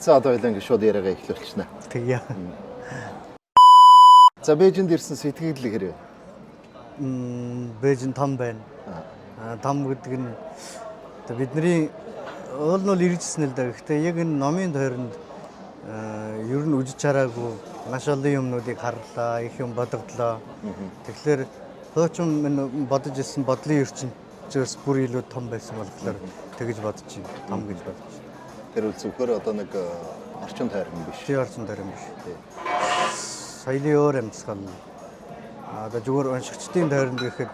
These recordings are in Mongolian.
За одоо хоёлаа ингэ шууд яриагаа эхлүүлчихнэ. Тэгье. За Бээжинд ирсэн сэтгэл хэрэг. Бээжин том байна. Том гэдэг нь бидний уул нь иржсэн л да. Гэхдээ яг энэ номын тойронд ер нь үжиж чараагүй маш олон юмнуудыг харлаа, их юм бодогдлоо. Тэгэхээр хуучин минь бодож ирсэн бодлын ертөнцөөс бүр илүү том байсан болохоор тэгж бодож байна. Том гэж бодож байна. Тэр зүгээр одоо нэг орчин тойрон биш. Тий орчин тойрон биш. Соёлын өөр амьсгал. Одоо зүгээр уншигчдын тойронд гэхэд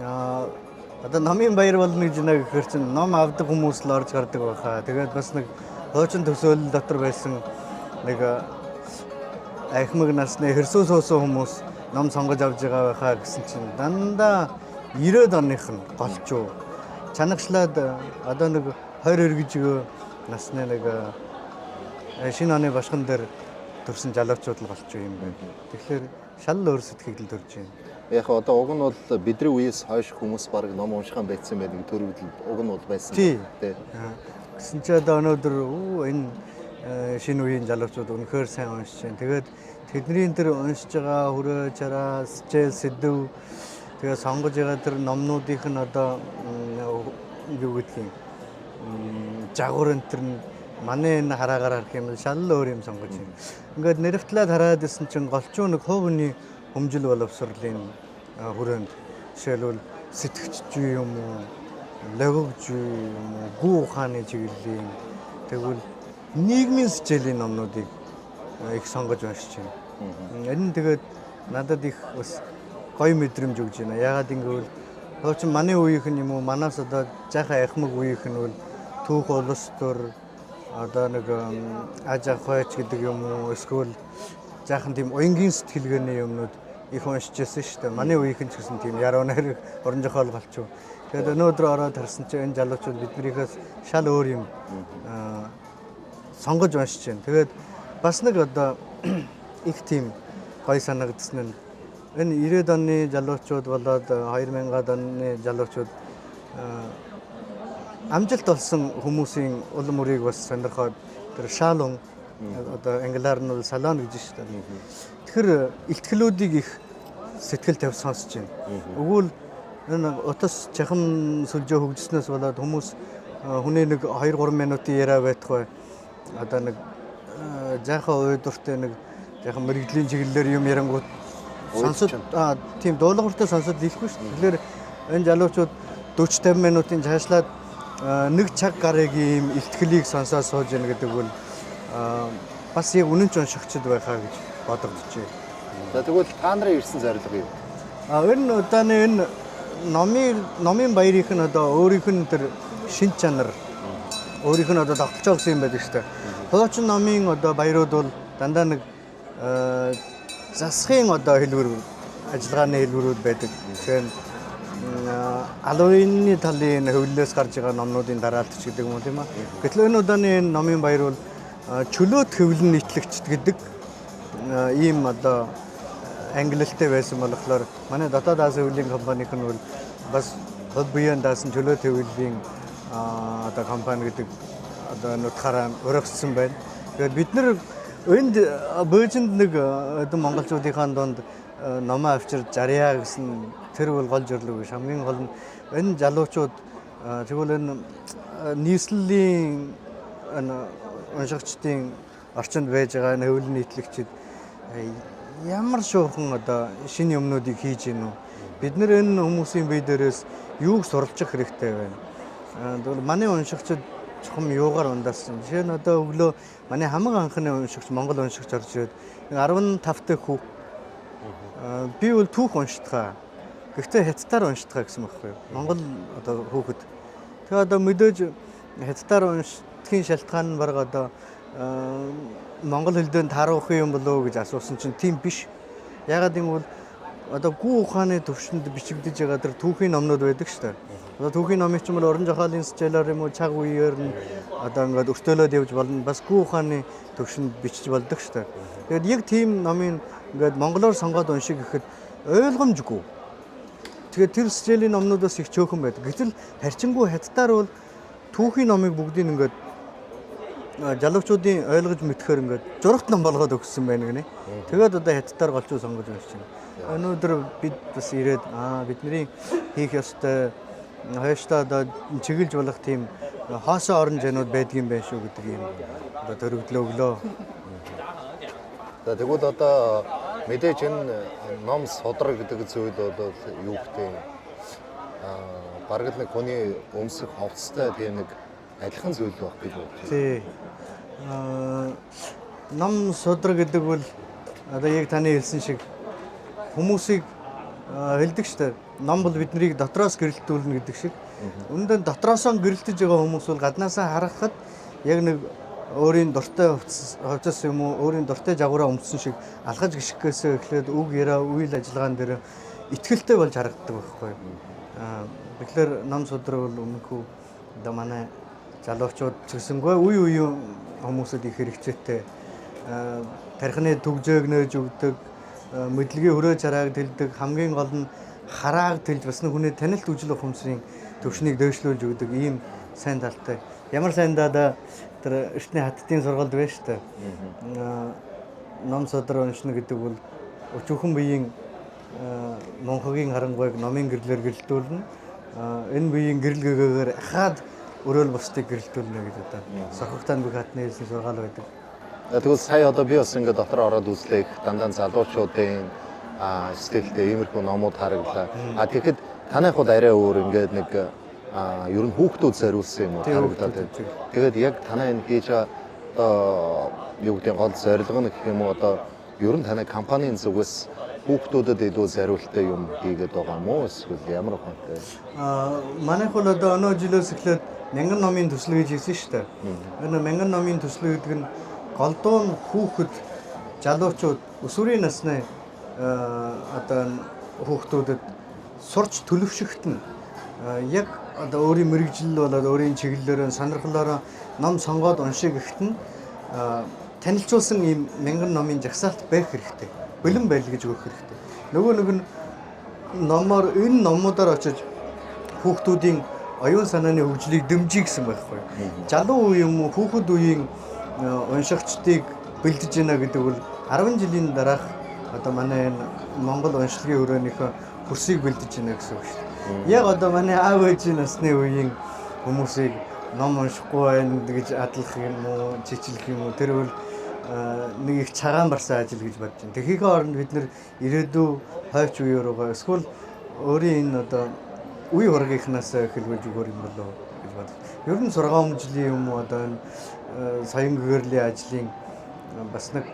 одоо номын баяр болно гэж нэг гэхэр чинь ном авдаг хүмүүс л орж гардаг байхаа. Тэгээд бас нэг хуучин төсөөлөл дотор байсан нэг ахмаг насны хэрсүү суусан хүмүүс ном сонгож авч байгаа байхаа гэсэн чинь дандаа 90-ад оных нь голчуу. Чанагшлаад одоо нэг 20 эргэжгөө насны нэг шинэ оны башхан дээр төрсэн залуучууд л голчуу юм байна. Тэгэхээр шал өөр сэтгэл төрж байна. Яг одоо уг нь бол бидний үеэс хойш хүмүүс баг ном уншихаан байсан байдаг төрөвд уг нь бол байсан тий. Гэсэн чи одоо өнөөдөр энэ шинэ үеийн залуучууд үнэхээр сайн уншиж байна. Тэгээд тэдний тэр уншиж байгаа хүрээ чараа сэдв тэгээд сонгож байгаа тэр номнуудынх нь одоо юу гэдгийг жагуурын тэр манай энэ хараагаар харах юм шал өөр юм сонгож байна. Ингээд нэрвтлээд хараад исэн чинь голчуу нэг хувийн хөмжил боловсролын хүрээнд жишээлбэл сэтгэгч юм уу, логогч юм уу, гүү ухааны чиглэлийн тэгвэл нийгмийн сэжээлийн номнуудыг их сонгож уншиж байна. Энэ нь тэгээд надад их бас гоё мэдрэмж өгж байна. Яагаад гэвэл хуучин манай үеийнх нь юм уу, манаас одоо жаахан ахмаг үеийнх нь бол түүх улс төр одоо нэг аж ахуйч гэдэг юм уу, эсвэл жаахан тийм уянгийн сэтгэлгээний юмнууд их уншиж байсан шүү дээ. Манай үеийнх нь ч гэсэн тийм яруу найраг орон зохиол голчуу. Тэгээд өнөөдөр ороод харсан чинь энэ залуучууд биднийхээс шал өөр юм сонгож уншиж байна. Тэгээд бас нэг одоо их тийм гоё санагдсан нь энэ 90-ад оны залуучууд болоод 2000-ад оны залуучууд амжилт олсон хүмүүсийн улам өрийг бас сонирхоод тэр шалон одоо англиар нь салон гэж шүү дээ. Тэгэхээр ихтгэлүүдийг их сэтгэл тавь сонсож байна. Өгвөл энэ утас чахам сүлжээ хөгжснөөс болоод хүмүүс хүний нэг 2-3 минутын яриа байтугай одоо нэг жаахан уйдуртай нэг жаахан мэрэгжлийн чиглэлээр юм ярангууд сонсож тийм дуулууртай сонсоод хэлэхгүй шүү дээ. Тэгэхээр энэ залуучууд 40-50 минутын цаашлаад нэг цаг гарыг ийм ихтгэлийг сонсоод сууж яана гэдэг бол бас яг үнэн ч уншигчд байхаа гэж бодогдож байна. За тэгвэл та нарын ирсэн зорилго юу? Энэ удааны энэ номын баярынх нь одоо өөрийнх нь тэр шин чанар өөрийнх нь одоо тогтолцоо гэсэн юм байдаг шүү дээ. Хуучин номын одоо баярууд бол дандаа нэг засахын одоо хэлбэр ажиллагааны хэлбэрүүд байдаг. Тэгэхээр алууны талын хөвлөлөөс гарч байгаа номнуудын дараалтч гэдэг юм уу тийм аа. Гэтэл энэ удааны энэ номын баяр бол чөлөөт хөвлөн нийтлэгчд гэдэг ийм одоо англилтэй байсан болохоор манай дотоод Азийн хөвлийн компаниг нь бол бас хол биеийн даасан чөлөөт хөвлийн одоо компани гэдэг одоо нутгаараа өргөссөн байна. Тэгээд бид нар энд Бээжинд нэг одоо монголчуудынхаа донд номоо авчирж зарьяа гэсэн тэр бол гол зорилго биш. Хамгийн гол нь энэ залуучууд тэгвэл энэ нийслэлийн уншигчдын орчинд байж байгаа энэ хөвлөн нийтлэгчид ямар шуухан одоо шинэ юмнуудыг хийж гинэ үү? Бид нэр энэ хүмүүсийн бие дээрээс юуг суралцах хэрэгтэй байна. Тэгвэл манай уншигчид чухам юугаар ундаасан. Жишээ нь одоо өглөө манай хамаг анхны уншигч Монгол уншигч орж ирээд 15 дэх хүү. Би бол түүх уншдгаа. Гэхдээ хятадаар уншдгаа гэсэн байхгүй юу? Монгол одоо хүүхэд. Тэгээ одоо мэдээж хятадаар уншдгийн шалтгаан нь баг одоо монгол хэл дээр тааруулах юм болов уу гэж асуусан чинь тийм биш. Ягаад гэвэл одоо гүү ухааны төвшөнд бичигдэж байгаа тэр түүхийн номнууд байдаг шүү дээ. Одоо түүхийн номыг ч юм уу орон зохиолын сэжээлээр юм уу цаг үеэр нь одоо ингээд өртөөлөд явж болно. Бас гүү ухааны төвшөнд бичиж болдог шүү дээ. Тэгээд яг тийм номын ингээд монголоор сонгоод уншиг гэхэд ойлгомжгүй. Тэгээд тэр сэжээлийн номнуудаас их чөөхөн байдаг. Гэтэл харьцангуй хятадаар бол түүхийн номыг бүгдийг ингээд залуучуудын ойлгож мэдхээр ингээд зурагт ном болгоод өгсөн байна гинэ. Тэгээд одоо хятадаар голчуу сонгож уншиж байна. Өнөөдөр бид бас ирээд бидний хийх ёстой хойштоо одоо чиглэж болох тийм хоосоо орон зэнүүд байдгийн байх шүү гэдэг юм одоо төрөгдлөө өглөө. Тэгвэл одоо мэдээж энэ ном содрог гэдэг зүйл бол юу гэдэг бараг л нэг хүний өмсөх хувцастай тийм нэг адилхан зүйл байх гэж бодож байна. Тий. Ном содрог гэдэг бол одоо яг таны хэлсэн шиг хүмүүсийг хэлдэг штэ. Ном бол биднийг дотроос гэрэлтүүлнэ гэдэг шиг. Үүндээ дотроосоо гэрэлтэж байгаа хүмүүс бол гаднаасаа харахад яг нэг өөрийн дуртай хувцас юм уу өөрийн дуртай жагуураа өмссөн шиг алхаж гიშгхээсээ эхлээд үг яриа үйл ажиллагаан дээр итгэлтэй болж харагддаг байхгүй. Тэгэхээр ном содрог бол өмнөхөө одоо манай залуучууд ч гэсэнгүй үе үеийн хүмүүсд их хэрэгцээтэй тархины төгжөөг нээж өгдөг мэдлэгийн хөрөө чарааг тэлдэг хамгийн гол нь харааг тэлж бас нэг хүний танилт үжил ухамсарын төвшнийг дээшлүүлж өгдөг ийм сайн талтай. Ямар сайндаа тэр эртний хаттын сургалт байна шүү дээ. Ном содрог уншина гэдэг бол өчүүхэн биеийн монхогийн харангуйг номын гэрлэлээр гэрэлтүүлнэ. Энэ биеийн гэрэл гэгээр ахаад өрөөл бусдыг гэрэлтүүлнэ гэдэг одоо Сохогтан бүх хатны хэлсэн сургаал байдаг. Тэгвэл сая одоо би бас ингээд дотор ороод үзлээ дандаа залуучуудын стилтэй иймэрхүү номууд хараглаа. Тэгэхэд танайх бол арай өөр ингээд нэг ер нь хүүхдүүд зориулсан юм уу харагдаад байна. Тэгээд яг танай энэ хийж байгаа юу гэдэг гол зорилго нь гэх юм уу одоо ер нь танай компанийн зүгээс хүүхдүүдэд илүү зориулттай юм хийгээд байгаа юм уу эсвэл ямар ухаантай? Манайх бол одоо өнөө жилээс эхлээд мянган номын төслөө хийж ирсэн шүү дээ. Энэ мянган номын төслөө гэдэг нь голдуу нь хүүхэд залуучууд өсвөрийн насны одоо хүүхдүүдэд сурч төлөвшөхт нь яг одоо өөрийн мэрэгжил болоод өөрийн чиглэлээр сонирхлоор ном сонгоод уншиг гэхэд нь танилцуулсан ийм мянган номын жагсаалт байх хэрэгтэй. Бэлэн байл гэж өгөх хэрэгтэй. Нөгөө нэг нь номоор энэ номуудаар очиж хүүхдүүдийн оюун санааны хөгжлийг дэмжиж гэсэн байхгүй. Залуу үе юм уу хүүхэд үеийн уншигчдыг бэлдэж гинэ гэдэг бол 10 жилийн дараах одоо манай энэ Монгол уншлагын өрөөнийхөө хөрсийг бэлдэж гинэ гэсэн үг шүү дээ. Яг одоо манай аав ээжийн насны үеийн хүмүүсийг ном уншихгүй байна гэж адлах юм уу, чичлэх юм уу тэр бол нэг их цагаан барсан ажил гэж бодож байна. Тэгэхээ оронд бид нэр ирээдүй хойч үе руугаа эсвэл өөрийн энэ одоо үе хургийнхнаас эхэлж өгөр юм болоо гэж бод. Ер нь 6 жилийн юм уу одоо энэ соён гэрлийн ажлын бас нэг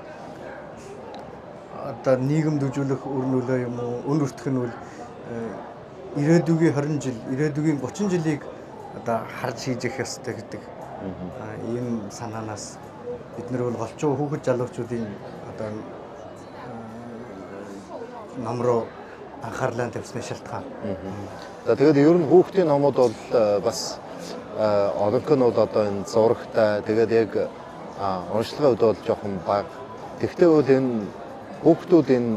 одоо нийгэм дэвжүүлэх үр нөлөө юм уу үн өртөх нь бол ирээдүгийн 20 жил, ирээдүгийн 30 жилийг одоо харж хийж явах ёстой гэдэг ийм санаанаас бид нар бол голчуу хүүхэд залуучуудын одоо ном руу анхаарлаа тавьсны шалтгаан. За тэгээд ер нь хүүхдийн номууд бол бас одонх нь бол одоо энэ зурагтай тэгээд яг уншлагын хувьд бол жоохон бага. Тэгвэл бол энэ хүүхдүүд энэ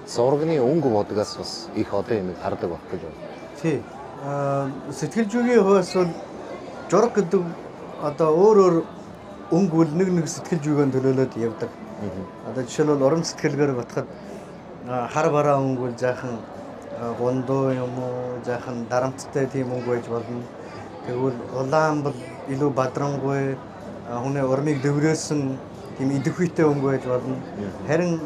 зургийн өнгө бодгоос бас их одоо юм хардаг байх гэж байна. Тий. Сэтгэл зүйн хувьас бол зураг гэдэг одоо өөр өнгө бол нэг сэтгэл зүйн төлөөлөд явдаг. Одоо жишээлбэл уран сэтгэлгээр батхад хар бараа өнгө бол жаахан гондоо юм уу, жаахан дарамттай тийм өнгө байж болно. Тэгвэл улаан бол илүү бадрангүй хүний урмыг дэврээсэн тийм идэвхүйтэй өнгө байж болно. Харин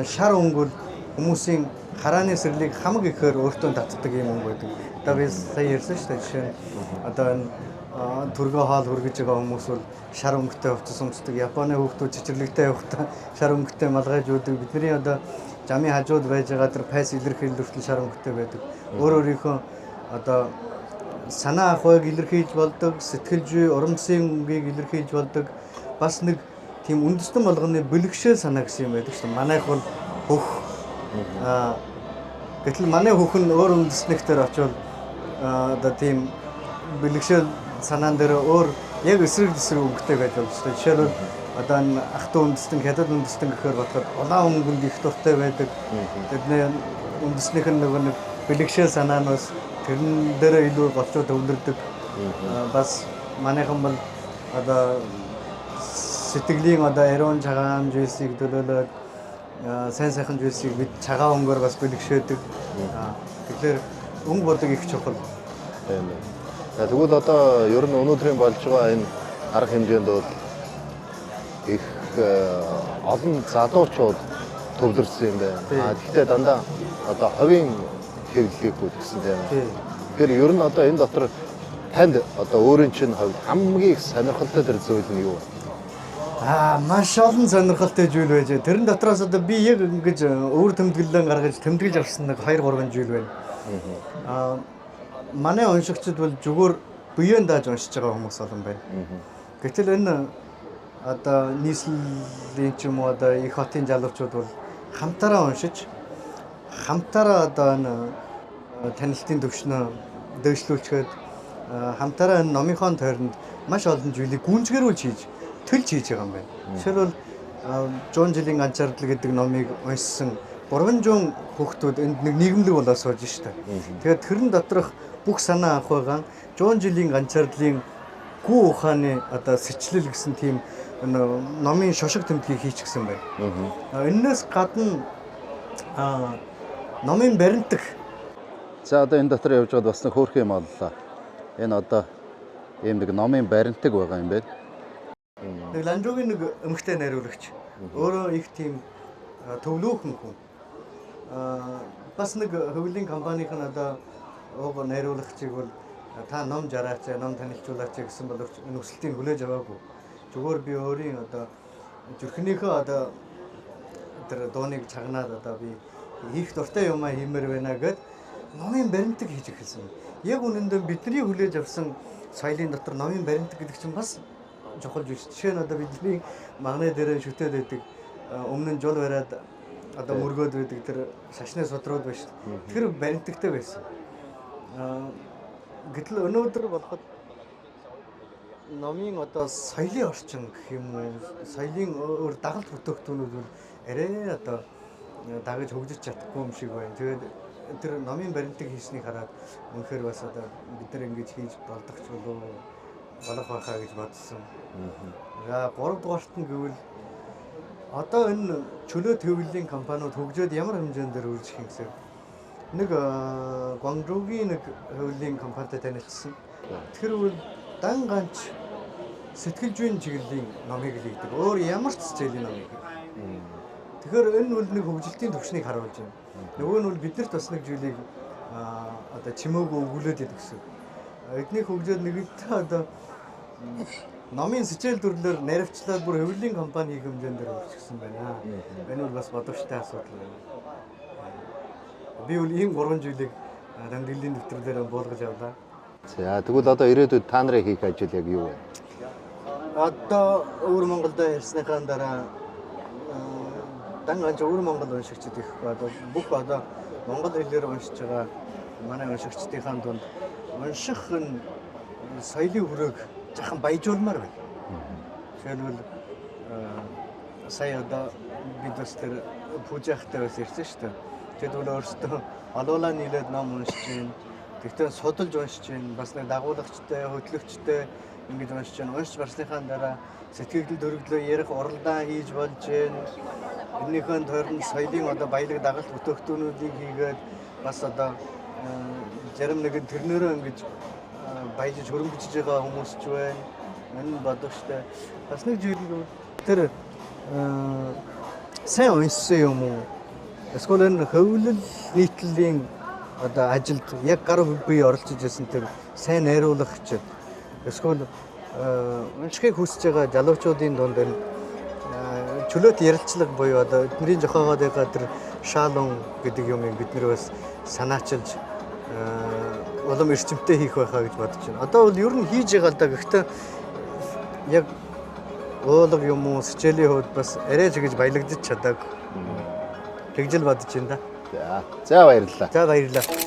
шар өнгө бол хүмүүсийн харааны сэрлийг хамаг ихээр өөртөө татдаг юм өнгө байдаг. Одоо би сая ярьсан шүү дээ жишээ нь одоо энэ түргөө хаал хүргэж байгаа хүмүүс бол шар өнгөтэй хувцас өмсдөг. Японы хүүхдүүд цэцэрлэгтэй явахдаа шар өнгөтэй малгайж үүдэг. Бидний одоо жамын хажууд байж байгаа тэр пайс илэрхийлэл хүртэл шар өнгөтэй байдаг. Өөрийнхөө одоо санаа ахуйг илэрхийлж болдог, сэтгэл зүй, уран зүйн өнгийг илэрхийлж болдог. Бас нэг тийм үндэстэн болгоны бэлгшээл санаа гэсэн юм байдаг шүү дээ. Манайх бол хөх гэтэл манай хөх нь өөр үндэстнэгтэр очивол одоо тийм бэлгшээл санаан дээр өөр яг эсрэг өнгөтэй байж болж байна. Жишээлбэл одоо энэ ах トゥ үндэстэн, хятад үндэстэн гэхээр бодоход улаан өнгөнд их дуртай байдаг. Тэдний үндэснийх нь нөгөө нэг бэлгшээл санаанаас тэрэн дээр илүү голчууд өвлөрдөг. Бас манайхан бол одоо сэтгэлийн одоо ариун цагаан зүйлсийг төлөөлөөд сайн сайхан зүйлсийг бид цагаан өнгөөр бас бэлгшээдэг. Тэгэхээр өнгө бодог их чухал. Тийм. Тэгвэл одоо ер нь өнөөдрийн болж байгаа энэ арга хэмжээнд бол их олон залуучууд төвлөрсөн юм байна. Гэхдээ дандаа одоо хувийн хэвлэлийг үүсгэсэн тийм. Тэгэхээр ер нь одоо энэ дотор танд одоо өөрийн чинь хувьд хамгийн их сонирхолтой төр зүйл нь юу вэ? Маш олон сонирхолтой зүйл байж. Тэрэн дотроос одоо би яг ингэж өөр тэмдэглэлэн гаргаж тэмдэглэж авсан нэг 2 3 зүйл байна. Манай уншигчид бол зүгээр буян дааж уншиж байгаа хүмүүс олон байна. Гэтэл энэ одоо нийслэлийн ч юм уу одоо их хотын залуучууд бол хамтараа уншиж хамтараа одоо энэ танилтын төвшнөө дэвшлүүлчихэд хамтараа энэ номынхон тойронд маш олон зүйлийг гүнзгэрүүлж хийж төлж хийж байгаа юм байна. Жишээлбэл 100 жилийн ганцаардал гэдэг номыг уншсан 300 хүүхдүүд энд нэг нийгэмлэг болоод сууж штэ. Тэгээд тэрэн доторх бүх санаа авах байгаа 100 жилийн ганцаардлын гүү ухааны одоо сэтлэл гэсэн тийм номын шошиг тэмдгийг хийчихсэн байна. Энэс гадна номын баримтаг. За одоо энэ дотор явж байгаад бас нэг хөөрхөн юм оллоо. Энэ одоо ийм нэг номын баримтаг байгаа юм байна. Нэг Ланжуугийн нэг эмэгтэй найруулагч. Өөрөө их тийм төвлөөхөн хүн. Бас нэг хөвлийн компанийн одоо найруулагчийг бол та ном жараач, ном танилцуулаач гэсэн боловч энэ өсөлтийг хүлээж аваагүй. Зүгээр би өөрийн одоо зүрхнийхөө одоо тэр дууныг цагнаад одоо би хийх дуртай юмаа хиймээр байна гэд номын баримтаг хийж эхэлсэн. Яг үнэндээ бидний хүлээж авсан соёлын дотор номын баримтаг гэдэг чинь бас чухал зүйл. Жишээ нь одоо бидний магнай дээр шүтээд байдаг өмнө нь жул бариад одоо мөргөөд байдаг тэр шашны судрууд байна шүү дээ. Тэр баримтагтай байсан. Гэтэл өнөөдөр болоход номын одоо соёлын орчин гэх юм уу, соёлын өөр дагалт бүтээгдэхүүнүүд бол арай одоо дагаж хөгжиж чадахгүй юм шиг байна. Тэгээд тэр номын баримтаг хийснийг хараад үнэхээр бас одоо бид нар ингэж хийж болдог ч болох байхаа гэж бодсон. За 3 дугаарт нь гэвэл одоо энэ чөлөө төвлөлийн компаниуд хөгжөөд ямар хэмжээндээр үржих юм гэсэн. Нэг Гуанчжоугийн нэг хөвлийн компанитай танилцсан. Тэр бол дан ганц сэтгэл зүйн чиглэлийн номыг л хийдэг. Өөр ямар ч зэлийн номыг. Тэгэхээр энэ бол нэг хөгжилтийн төвшнийг харуулж байна. Нөгөө нь бол биднэрт бас нэг зүйлийг одоо чимээгөө өгүүлээд идэх гэсэн. Эднийг хөгжөөд нэгэнтээ одоо номын сэжээл төрлөөр наривчлаад бүр хөвлийн компани хийх хэмжээндээр өрчихсөн байна. Энэ бол бас бодовчтой асуудал байна. Би бол ийм 3 зүйлийг тэмдэглэлийн дэвтэр дээр буулгаж явлаа. За тэгвэл одоо ирээдүйд та нарын хийх ажил яг юу вэ? Одоо өвөр Монголд ярьсныхаа дараа дан ганц өвөр Монгол уншигчид их одоо бүх одоо монгол хэлээр уншиж байгаа манай уншигчдын дунд унших нь соёлын хүрээг жахан баяжуулмаар байна. Жишээлбэл сая одоо бид бас тэр пүүжахтай бас ирсэн шүү дээ. Тэд бол өөрсдөө олоолаа нийлээд ном уншиж байна. Тэгтээ судалж уншиж байна. Бас нэг дагуулагчтай, хөтлөгчтэй ингэж уншиж байна. Уншиж барсныхаа дараа сэтгэл төрөглөө ярих уралдаан хийж болж байна. Энийхэн тойронд соёлын одоо баялаг дагалт бүтээгдэхүүнүүдийг хийгээд бас одоо зарим нэгэн тэрнээрээ ингэж баяжиж хөрөнгөжж байгаа хүмүүс ч байна. Энэ бодогчтой. Бас нэг зүйл нь тэр сайн уншсан юм уу? Эсвэл энэ хөвлөл нийтлэлийн одоо ажилд яг гар бие оролцож байсан тэр сайн найруулагчид эсвэл уншихыг хүсэж байгаа залуучуудын дунд энэ чөлөөт ярилцлага буюу одоо эдний зохиогоод байгаа тэр шаалон гэдэг юмыг бид нэр бас санаачилж улам эрчимтэй хийх байхаа гэж бодож байна. Одоо бол ер нь хийж байгаа л да. Гэхдээ яг уулга юм уу сэжээлийн хувьд бас арай ч гэж баялагдчих чадаагүй. Тэгжэл бодож байна да. За баярлалаа. За баярлалаа.